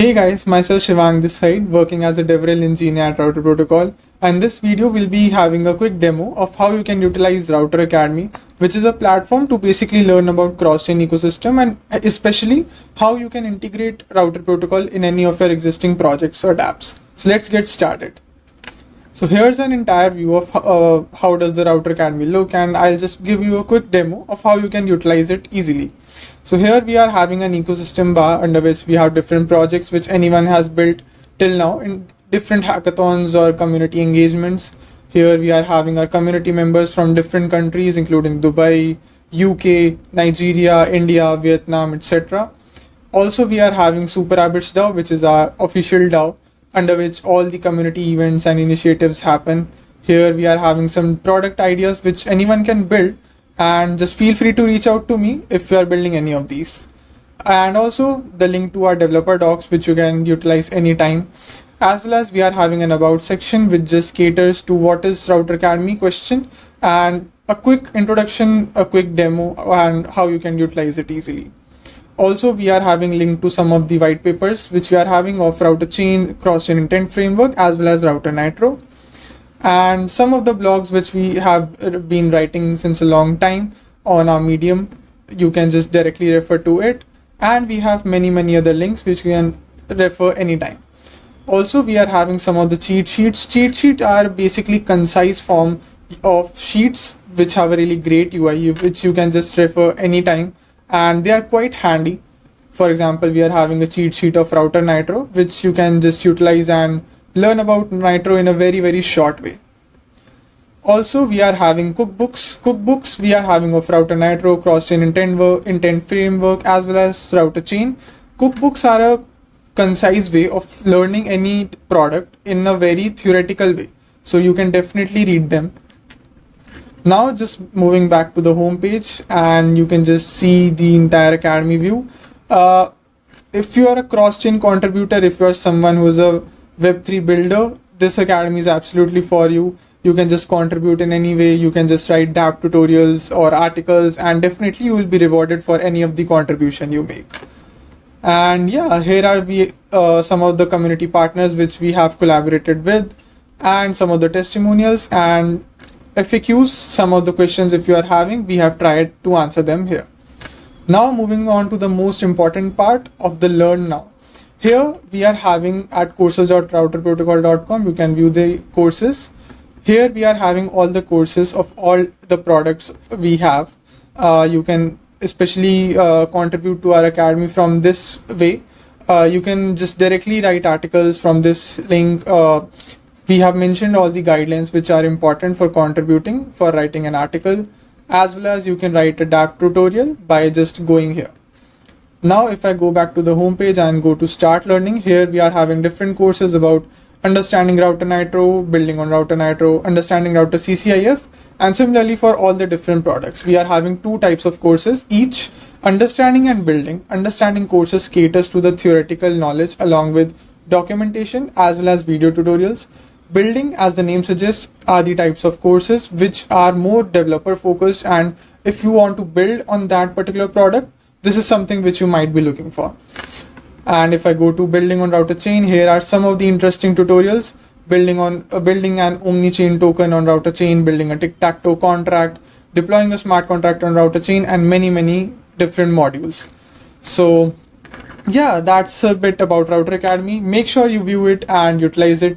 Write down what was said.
Hey guys, myself Shivang this side, working as a DevRel engineer at Router Protocol, and this video will be having a quick demo of how you can utilize Router Academy, which is a platform to basically learn about cross-chain ecosystem and especially how you can integrate Router Protocol in any of your existing projects or dApps. So let's get started. So here's an entire view of how does the Router Academy look, and I'll just give you a quick demo of how you can utilize it easily. So here we are having an ecosystem bar under which we have different projects which anyone has built till now in different hackathons or community engagements. Here we are having our community members from different countries including Dubai, UK, Nigeria, India, Vietnam, etc. Also we are having Super Rabbits DAO, which is our official DAO under which all the community events and initiatives happen. Here we are having some product ideas which anyone can build, and just feel free to reach out to me if you are building any of these. And also the link to our developer docs which you can utilize anytime, as well as we are having an about section which just caters to what is Router Academy question and a quick introduction, a quick demo, and how you can utilize it easily. Also, we are having link to some of the white papers which we are having of Router Chain, Cross-Chain Intent Framework, as well as Router Nitro, and some of the blogs which we have been writing since a long time on our Medium. You can just directly refer to it, and we have many other links which you can refer anytime. Also, we are having some of the cheat sheets. Cheat sheets are basically concise form of sheets which have a really great UI which you can just refer anytime, and they are quite handy. For example, we are having a cheat sheet of Router Nitro which you can just utilize and learn about Nitro in a very short way. Also, we are having cookbooks we are having of Router Nitro, Cross-Chain Intent Framework, as well as Router Chain. Cookbooks are a concise way of learning any product in a very theoretical way, so you can definitely read them. Now just moving back to the home page, and you can just see the entire Academy view. If you are a cross-chain contributor, if you are someone who is a Web3 builder, this Academy is absolutely for you. You can just contribute in any way. You can just write dApp tutorials or articles, and definitely you will be rewarded for any of the contribution you make. And yeah, here are some of the community partners which we have collaborated with, and some of the testimonials and FAQs. Some of the questions if you are having, we have tried to answer them here. Now moving on to the most important part of the Learn Now. Here we are having at courses.routerprotocol.com, you can view the courses. Here we are having all the courses of all the products we have. You can especially contribute to our Academy from this way. You can just directly write articles from this link. We have mentioned all the guidelines which are important for contributing, for writing an article, as well as you can write a dApp tutorial by just going here. Now if I go back to the home page and go to Start Learning, here we are having different courses about understanding Router Nitro, building on Router Nitro, understanding Router CCIF, and similarly for all the different products. We are having two types of courses, each understanding and building. Understanding courses caters to the theoretical knowledge along with documentation as well as video tutorials. Building, as the name suggests, are the types of courses which are more developer focused, and if you want to build on that particular product, this is something which you might be looking for. And if I go to building on Router Chain, here are some of the interesting tutorials. Building an omni-chain token on Router Chain, building a tic-tac-toe contract, deploying a smart contract on Router Chain, and many different modules. So yeah, that's a bit about Router Academy. Make sure you view it and utilize it.